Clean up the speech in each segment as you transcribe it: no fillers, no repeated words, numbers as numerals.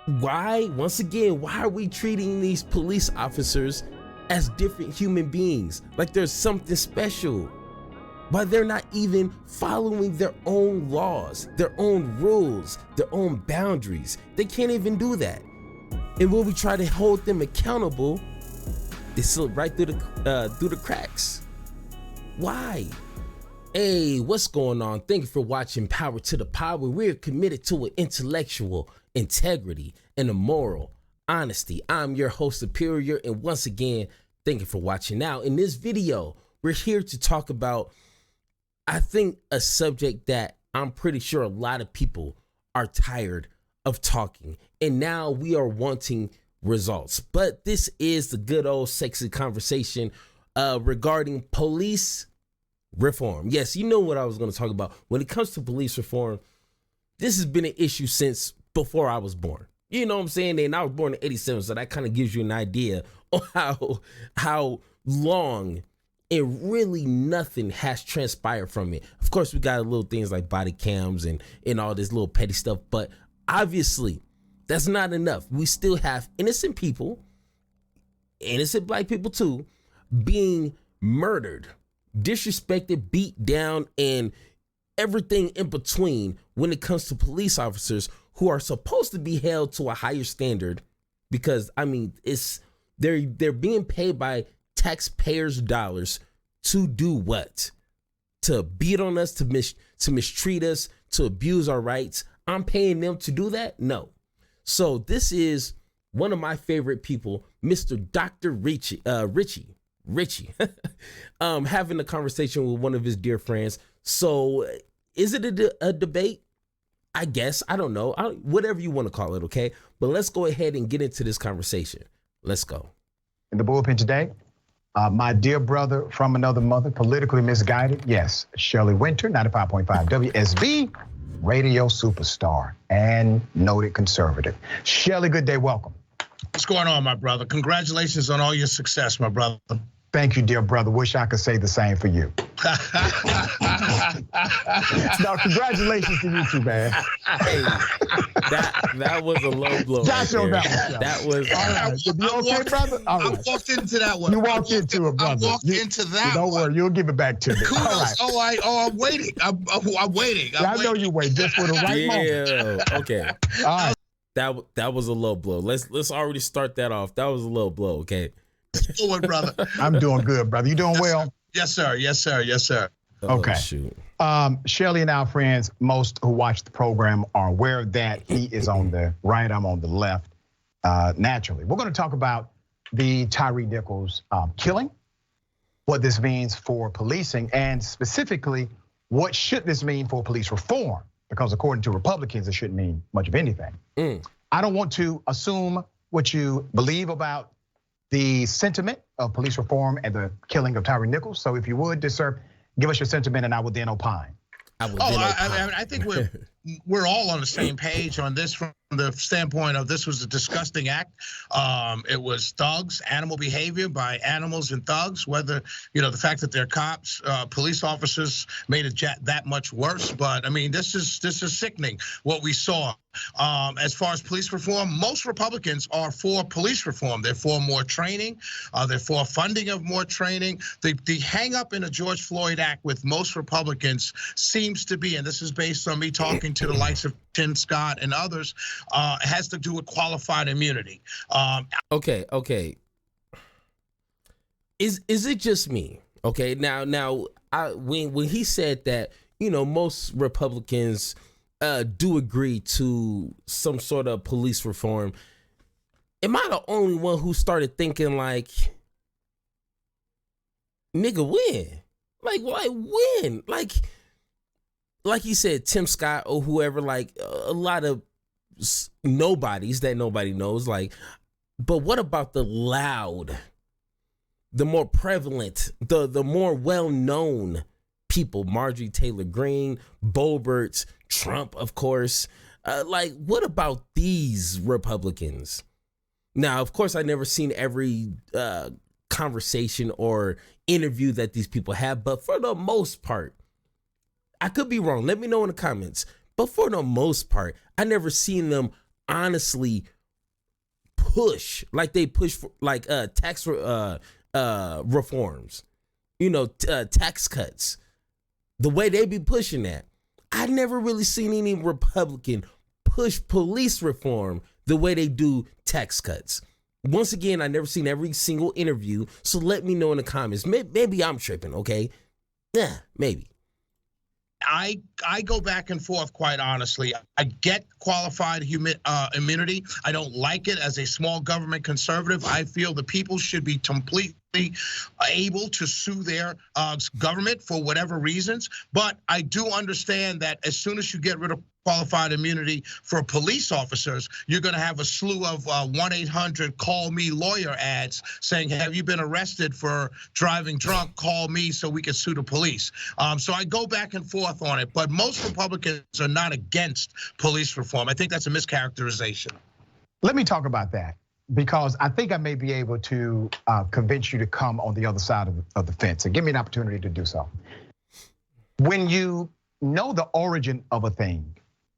Why? Once again, why are we treating these police officers as different human beings? Like there's something special. Why they're not even following their own laws, their own rules, their own boundaries. They can't even do that. And when we try to hold them accountable, they slip right through the cracks. Why? Hey, what's going on? Thank you for watching Power to the Pod, where we're committed to an intellectual integrity and a moral honesty. I'm your host, Superior, and once again, thank you for watching. Now, in this video, we're here to talk about, I think, a subject that I'm pretty sure a lot of people are tired of talking, and now we are wanting results. But this is the good old sexy conversation regarding police reform. Yes, you know what I was going to talk about. When it comes to police reform, this has been an issue since before I was born. You know what I'm saying? And I was born in 87, so that kind of gives you an idea on how long and really nothing has transpired from it. Of course, we got little things like body cams and all this little petty stuff, but obviously that's not enough. We still have innocent people, innocent black people too, being murdered, disrespected, beat down, and everything in between when it comes to police officers who are supposed to be held to a higher standard, because I mean they're being paid by taxpayers' dollars to do what? To beat on us, to mistreat us, to abuse our rights. I'm paying them to do that? No. So this is one of my favorite people, Mr. Dr. Richey, having a conversation with one of his dear friends. So is it a debate? I guess. I don't know. Whatever you want to call it, okay? But let's go ahead and get into this conversation. Let's go. In the bullpen today, my dear brother from another mother, politically misguided, yes, Shelley Wynter, 95.5 WSB, radio superstar and noted conservative. Shelley, good day, welcome. What's going on, my brother? Congratulations on all your success, my brother. Thank you, dear brother. Wish I could say the same for you. No, congratulations to you too, man. Hey, that was a low blow. Got your right balance. That was. All right. You okay, brother? All right. I walked into that one. You walked into it, brother. I walked into that Don't one. worry, you'll give it back to me. Kudos. All right. I'm waiting. I'm waiting. I know you wait just for the right moment. Yeah. Okay. All right. That was a low blow. Let's already start that off. That was a low blow. Okay. Good one, brother. I'm doing good, brother. You doing well? Yes, sir. Yes, sir. Yes, sir. Okay. Oh, shoot. Shelley and our friends, most who watch the program are aware that he is on the right, I'm on the left, naturally. We're going to talk about the Tyree Nichols killing, what this means for policing, and specifically, what should this mean for police reform? Because according to Republicans, it shouldn't mean much of anything. I don't want to assume what you believe about the sentiment of police reform and the killing of Tyree Nichols. So if you would, dear sir, give us your sentiment and I will then opine. I think we're all on the same page on this from the standpoint of this was a disgusting act. It was thugs, animal behavior by animals and thugs, whether, the fact that they're cops, police officers made it that much worse. But I mean, this is sickening what we saw. As far as police reform, most Republicans are for police reform. They're for more training. They're for funding of more training. The hang up in the George Floyd Act with most Republicans seems to be, and this is based on me talking to the likes of Tim Scott and others, has to do with qualified immunity. Okay. Is it just me? Okay, now when he said that, most Republicans do agree to some sort of police reform, am I the only one who started thinking like, nigga, when? Like when? Like he said, Tim Scott or whoever, like a lot of nobodies that nobody knows, like, but what about the loud, the more prevalent, the more well-known people, Marjorie Taylor Greene, Boebert, Trump, of course. Like, what about these Republicans? Now, of course, I've never seen every conversation or interview that these people have, but for the most part, I could be wrong. Let me know in the comments. But for the most part, I never seen them honestly push like they push for like tax reforms, tax cuts. The way they be pushing that, I never really seen any Republican push police reform the way they do tax cuts. Once again, I never seen every single interview, so let me know in the comments. Maybe I'm tripping, okay? Yeah, maybe. I go back and forth, quite honestly. I get qualified immunity. I don't like it as a small government conservative. I feel the people should be completely able to sue their government for whatever reasons. But I do understand that as soon as you get rid of qualified immunity for police officers, you're going to have a slew of 1-800-call-me-lawyer ads saying, have you been arrested for driving drunk? Call me so we can sue the police. So I go back and forth on it, but most Republicans are not against police reform. I think that's a mischaracterization. Let me talk about that, because I think I may be able to convince you to come on the other side of the fence, and give me an opportunity to do so. When you know the origin of a thing,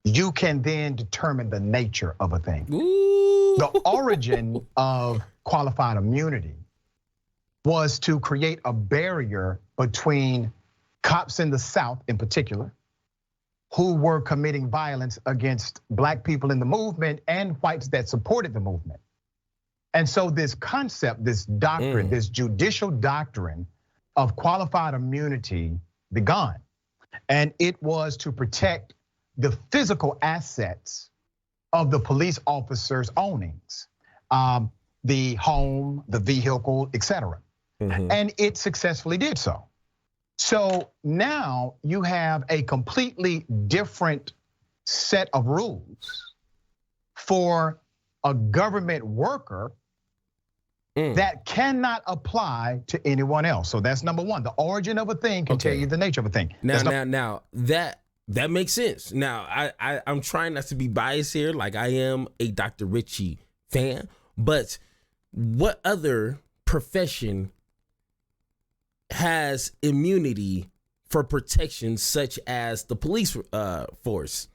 you can then determine the nature of a thing. Ooh. The origin of qualified immunity was to create a barrier between cops in the South in particular, who were committing violence against black people in the movement and whites that supported the movement. And so this concept, this doctrine, this judicial doctrine of qualified immunity began. And it was to protect the physical assets of the police officers' ownings, the home, the vehicle, etc. And it successfully did so. So now you have a completely different set of rules for a government worker that cannot apply to anyone else. So that's number one. The origin of a thing can tell you the nature of a thing. Now that makes sense. Now I'm trying not to be biased here, like I am a Dr. Richey fan, but what other profession has immunity for protection such as the police force?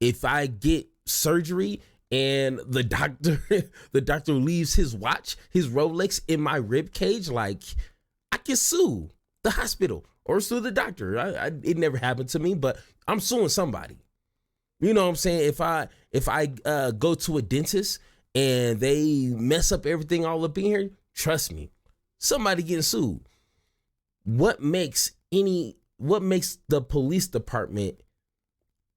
If I get surgery and the doctor leaves his watch, his Rolex in my rib cage, like I can sue the hospital or sue the doctor. It never happened to me, but I'm suing somebody. You know what I'm saying? If I go to a dentist and they mess up everything all up in here, trust me, somebody getting sued. What makes the police department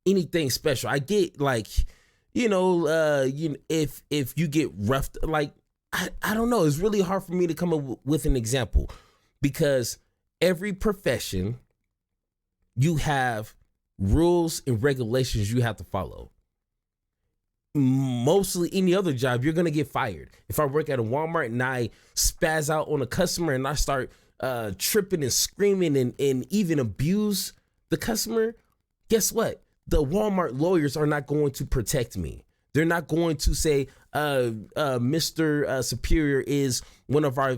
anything special? I get like, if you get roughed, like I don't know. It's really hard for me to come up with an example, because every profession you have rules and regulations you have to follow. Mostly any other job, you're gonna get fired. If I work at a Walmart and I spaz out on a customer and I start tripping and screaming and even abuse the customer, guess what? The Walmart lawyers are not going to protect me. They're not going to say, Mr. Superior is one of our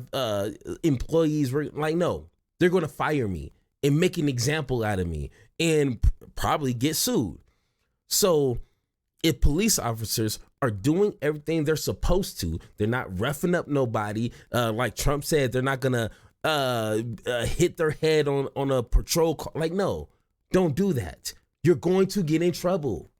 employees. Like, no, they're going to fire me and make an example out of me and probably get sued. So if police officers are doing everything they're supposed to, they're not roughing up nobody. Like Trump said, they're not going to hit their head on a patrol car. Like, no, don't do that. You're going to get in trouble.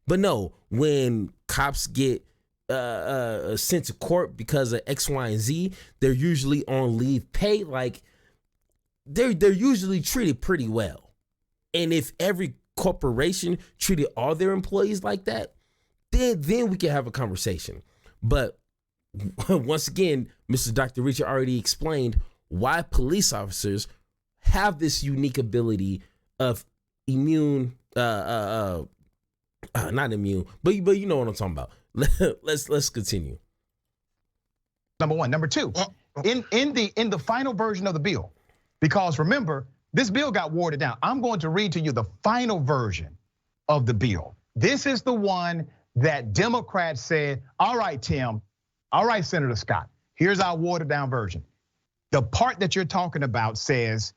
But no, when cops get sent to court because of X, Y, and Z, they're usually on leave pay. Like they're usually treated pretty well. And if every corporation treated all their employees like that, then we can have a conversation. But once again, Mr. Dr. Richard already explained why police officers have this unique ability of not immune, but you know what I'm talking about. Let's continue. Number one. Number two, in the final version of the bill, because remember, this bill got watered down. I'm going to read to you the final version of the bill. This is the one that Democrats said, all right, Tim, all right, Senator Scott, here's our watered down version. The part that you're talking about says,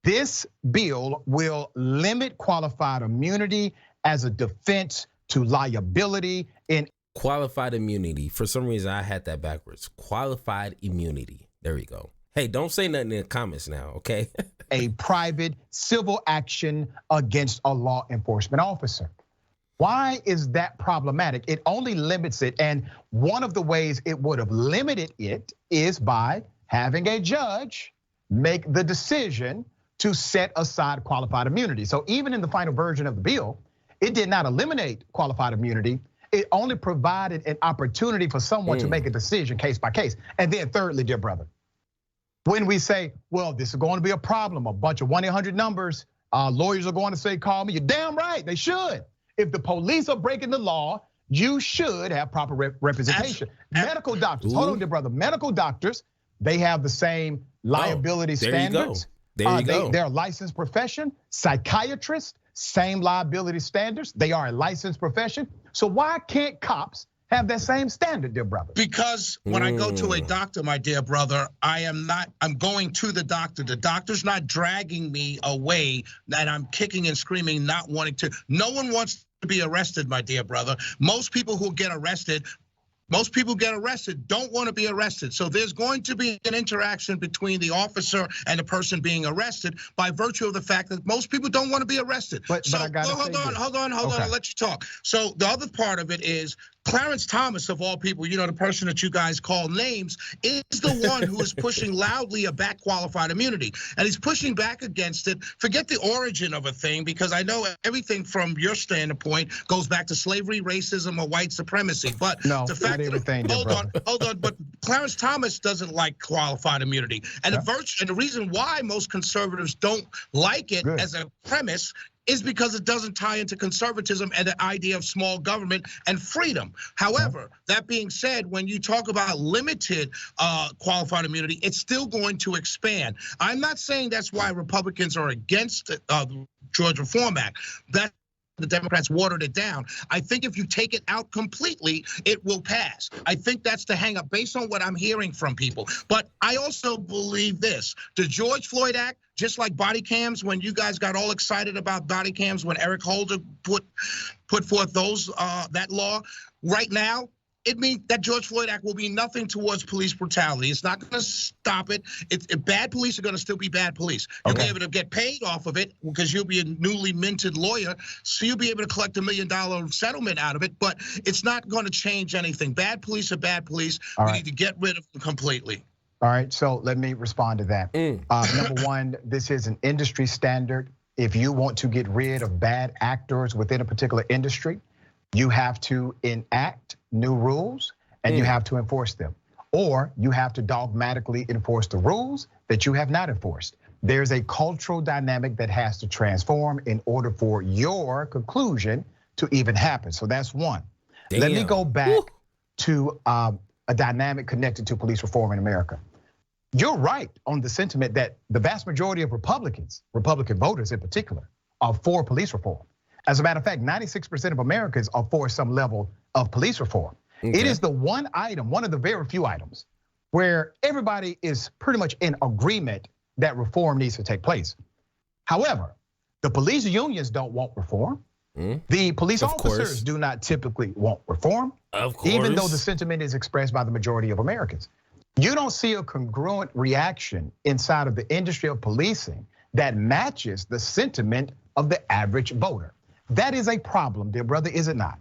this bill will limit qualified immunity as a defense to liability in Qualified immunity. For some reason, I had that backwards. Qualified immunity. There we go. Hey, don't say nothing in the comments now, okay? A private civil action against a law enforcement officer. Why is that problematic? It only limits it, and one of the ways it would have limited it is by having a judge make the decision to set aside qualified immunity. So even in the final version of the bill, it did not eliminate qualified immunity. It only provided an opportunity for someone to make a decision case by case. And then thirdly, dear brother, when we say, well, this is going to be a problem, a bunch of 1-800 numbers, lawyers are going to say, call me. You're damn right, they should. If the police are breaking the law, you should have proper representation. Medical doctors, hold on, dear brother. Medical doctors, they have the same liability standards. There you go. They're a licensed profession. Psychiatrists, same liability standards. They are a licensed profession. So why can't cops have that same standard, dear brother? Because when I go to a doctor, my dear brother, I'm going to the doctor. The doctor's not dragging me away and I'm kicking and screaming, not wanting to. No one wants to be arrested, my dear brother. Most people who get arrested don't want to be arrested. So there's going to be an interaction between the officer and the person being arrested by virtue of the fact that most people don't want to be arrested. But I gotta hold on, I'll let you talk. So the other part of it is Clarence Thomas, of all people, the person that you guys call names, is the one who is pushing loudly about qualified immunity. And he's pushing back against it. Forget the origin of a thing, because I know everything from your standpoint goes back to slavery, racism, or white supremacy. But no, the fact not everything, hold on. But Clarence Thomas doesn't like qualified immunity. And the reason why most conservatives don't like it as a premise is because it doesn't tie into conservatism and the idea of small government and freedom. However, that being said, when you talk about limited qualified immunity, it's still going to expand. I'm not saying that's why Republicans are against the Georgia Reform Act. That the Democrats watered it down. I think if you take it out completely, it will pass. I think that's the hang up based on what I'm hearing from people. But I also believe this, the George Floyd Act, just like body cams, when you guys got all excited about body cams, when Eric Holder put forth that law, right now, it means that George Floyd Act will be nothing towards police brutality. It's not going to stop it. Bad police are going to still be bad police. You'll be able to get paid off of it because you'll be a newly minted lawyer, so you'll be able to collect $1 million settlement out of it. But it's not going to change anything. Bad police are bad police. We need to get rid of them completely. All right, so let me respond to that. Number one, this is an industry standard. If you want to get rid of bad actors within a particular industry, you have to enact new rules and you have to enforce them. Or you have to dogmatically enforce the rules that you have not enforced. There's a cultural dynamic that has to transform in order for your conclusion to even happen. So that's one. Damn. Let me go back to a dynamic connected to police reform in America. You're right on the sentiment that the vast majority of Republicans, Republican voters in particular, are for police reform. As a matter of fact, 96% of Americans are for some level of police reform. It is the one item, one of the very few items, where everybody is pretty much in agreement that reform needs to take place. However, the police unions don't want reform. The police officers do not typically want reform, even though the sentiment is expressed by the majority of Americans. You don't see a congruent reaction inside of the industry of policing that matches the sentiment of the average voter. That is a problem, dear brother, is it not?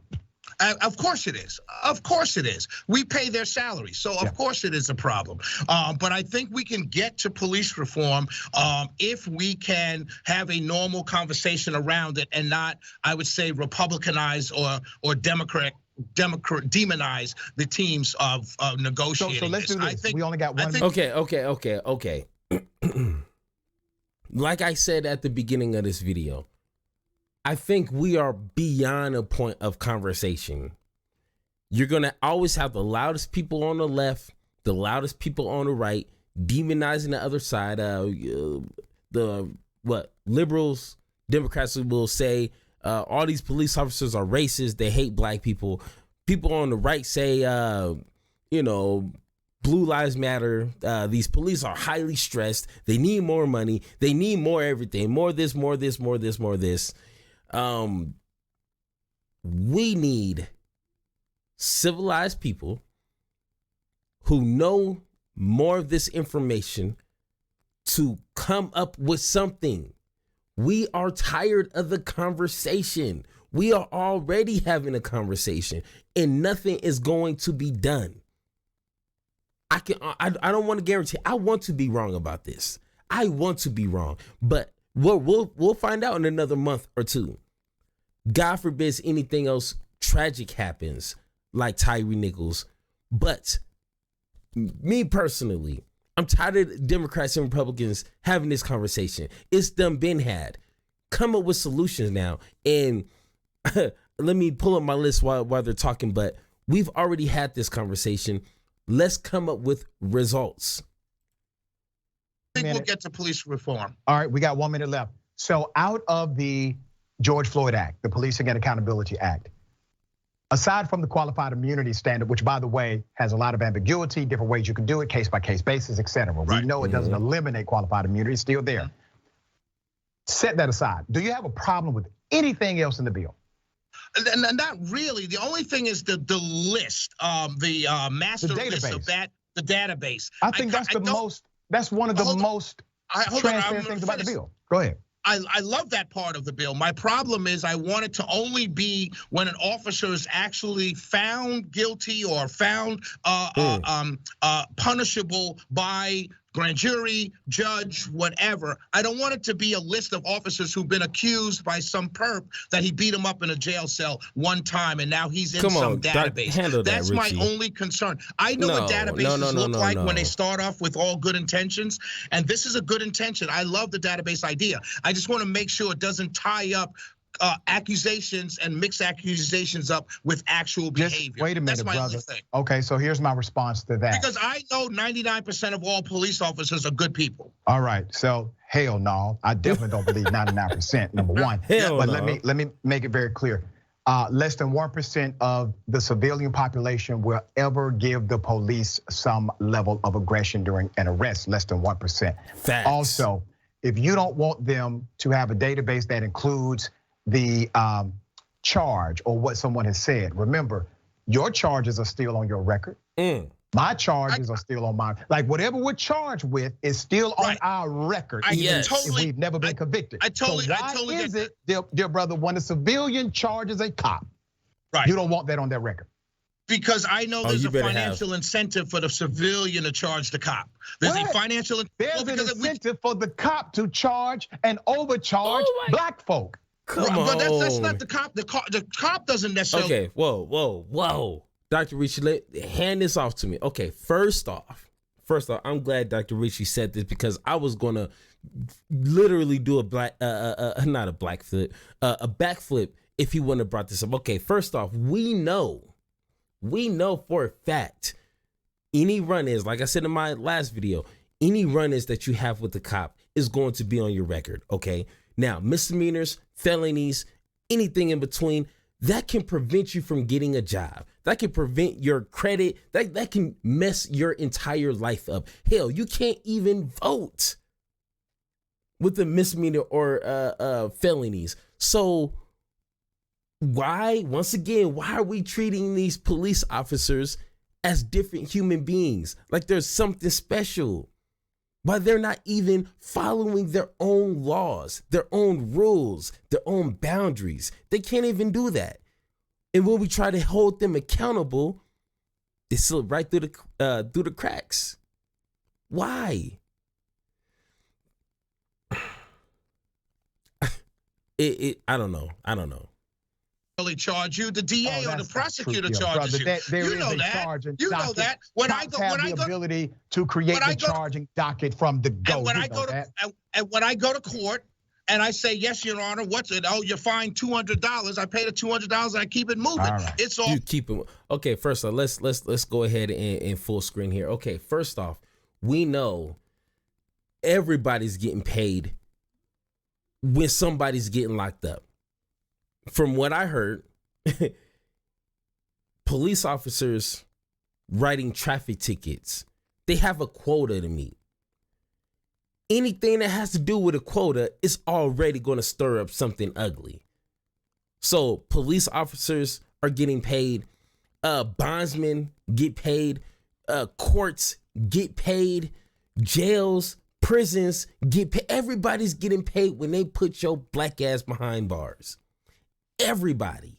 Of course it is. Of course it is. We pay their salaries, so of course it is a problem. But I think we can get to police reform if we can have a normal conversation around it and not, I would say, Republicanize or demonize the teams of negotiating. So let's do this. We only got 1 minute. Okay. Like I said at the beginning of this video, I think we are beyond a point of conversation. You're gonna always have the loudest people on the left, the loudest people on the right, demonizing the other side. Liberals, Democrats will say all these police officers are racist. They hate black people. People on the right say, Blue Lives Matter. These police are highly stressed. They need more money. They need more everything. More this, more this, more this, more this. We need civilized people who know more of this information to come up with something. We are tired of the conversation. We are already having a conversation and nothing is going to be done. I don't want to guarantee. I want to be wrong about this. I want to be wrong, but we'll find out in another month or two. God forbids anything else tragic happens like Tyree Nichols. But me personally, I'm tired of Democrats and Republicans having this conversation. It's done been had. Come up with solutions now. And let me pull up my list while they're talking, but we've already had this conversation. Let's come up with results. I think we'll get to police reform. All right, we got 1 minute left. So out of the George Floyd Act, the Policing and Accountability Act, aside from the qualified immunity standard, which by the way, has a lot of ambiguity, different ways you can do it, case by case basis, et cetera. Right. We know it doesn't eliminate qualified immunity, it's still there. Set that aside. Do you have a problem with anything else in the bill? Not really. The only thing is the list, the master list of that, the database. I think that's one of the most transparent things about the bill. Go ahead. I love that part of the bill. My problem is I want it to only be when an officer is actually found guilty or found punishable by grand jury, judge, whatever. I don't want it to be a list of officers who've been accused by some perp that he beat him up in a jail cell one time and now he's in some database. That's my only concern. I know what databases look like when they start off with all good intentions, and this is a good intention. I love the database idea. I just want to make sure it doesn't tie up accusations and mix accusations up with actual behavior. Wait a minute, that's my brother. Only thing. Okay, so here's my response to that. Because I know 99% of all police officers are good people. All right, so hell no, I definitely don't believe 99%. Number one, but let me make it very clear. Less than 1% of the civilian population will ever give the police some level of aggression during an arrest. Less than 1%. Facts. Also, if you don't want them to have a database that includes the charge or what someone has said, remember, your charges are still on your record. My charges are still on mine. Like whatever we're charged with is still on our record, even if we've never been convicted. So why is it, dear brother, when a civilian charges a cop, you don't want that on their record? Because I know there's a financial incentive for the civilian to charge the cop. There's a financial incentive for the cop to charge and overcharge black folk. Come on. But that's not the cop. The cop doesn't necessarily. Okay, whoa. Dr. Richey, hand this off to me. Okay, first off, I'm glad Dr. Richey said this because I was gonna literally do a backflip if he wouldn't have brought this up. Okay, first off, we know for a fact any run-ins, like I said in my last video, any run-ins that you have with the cop is going to be on your record, okay? Now, misdemeanors, felonies, anything in between, that can prevent you from getting a job. That can prevent your credit. That can mess your entire life up. Hell, you can't even vote with the misdemeanor or felonies. So why are we treating these police officers as different human beings? Like there's something special. Why they're not even following their own laws, their own rules, their own boundaries. They can't even do that. And when we try to hold them accountable, they slip right through the cracks. Why? I don't know. Really charge you, the DA or the prosecutor charges you. You know that. You know that. When I go, the ability to create the charging docket from the go. And when I go to court and I say, yes, Your Honor, what's it? Oh, you're fined $200. I pay the $200 and I keep it moving. Right. It's all. You keep it. Okay, first off, let's go ahead and full screen here. Okay, first off, we know everybody's getting paid when somebody's getting locked up. From what I heard, police officers writing traffic tickets, they have a quota to meet. Anything that has to do with a quota is already going to stir up something ugly. So police officers are getting paid bondsmen get paid, courts get paid, jails, prisons get paid. Everybody's getting paid when they put your black ass behind bars. Everybody.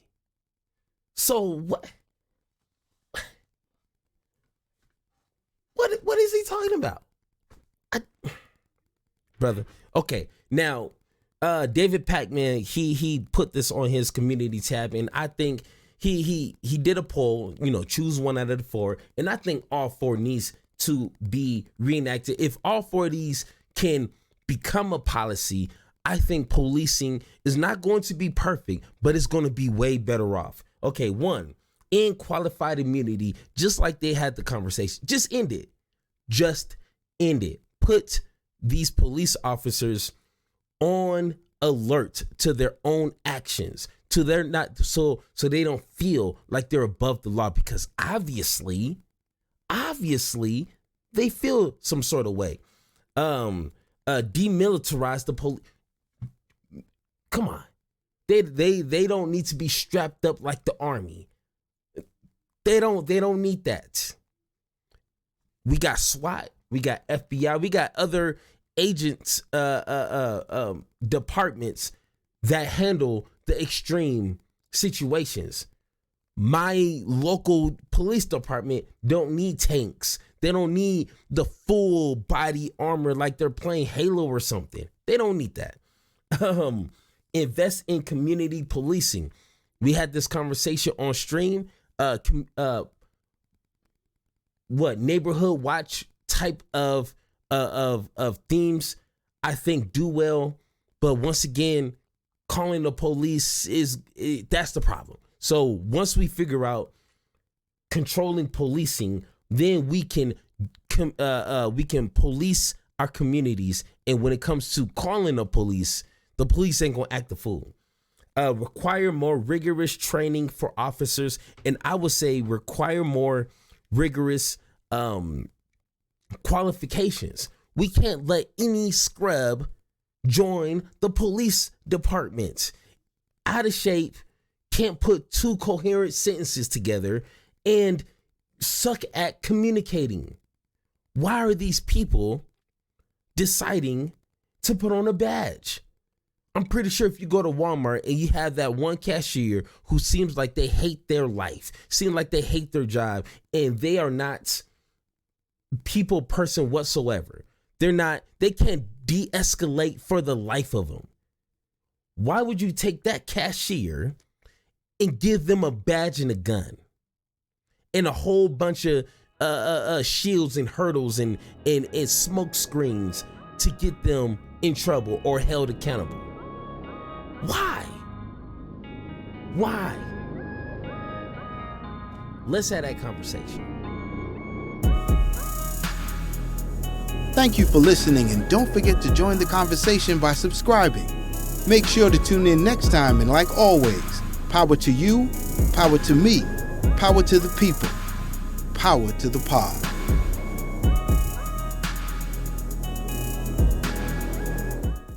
So what is he talking about? Brother. Okay, now David Pacman, he put this on his community tab, and I think he did a poll, choose one out of the 4, and I think all 4 needs to be reenacted. If all 4 of these can become a policy, I think policing is not going to be perfect, but it's going to be way better off. Okay, 1, in qualified immunity, just like they had the conversation, just end it. Just end it. Put these police officers on alert to their own actions, to their not so they don't feel like they're above the law, because obviously they feel some sort of way. Demilitarize the police. Come on. They don't need to be strapped up like the army. They don't need that. We got SWAT, we got FBI, we got other agents, departments that handle the extreme situations. My local police department don't need tanks. They don't need the full body armor like they're playing Halo or something. They don't need that. Invest in community policing. We had this conversation on stream. Neighborhood watch type of themes, I think, do well. But once again, calling the police that's the problem. So once we figure out controlling policing, then we can police our communities. And when it comes to calling the police ain't gonna act the fool. Require more rigorous training for officers, and I would say require more rigorous qualifications. We can't let any scrub join the police department. Out of shape, can't put 2 coherent sentences together, and suck at communicating. Why are these people deciding to put on a badge? I'm pretty sure if you go to Walmart and you have that one cashier who seems like they hate their life, seem like they hate their job, and they are not people person whatsoever. They can't de-escalate for the life of them. Why would you take that cashier and give them a badge and a gun and a whole bunch of shields and hurdles and smoke screens to get them in trouble or held accountable? Why? Let's have that conversation. Thank you for listening, and don't forget to join the conversation by subscribing. Make sure to tune in next time, and like always, power to you, power to me, power to the people, power to the pod.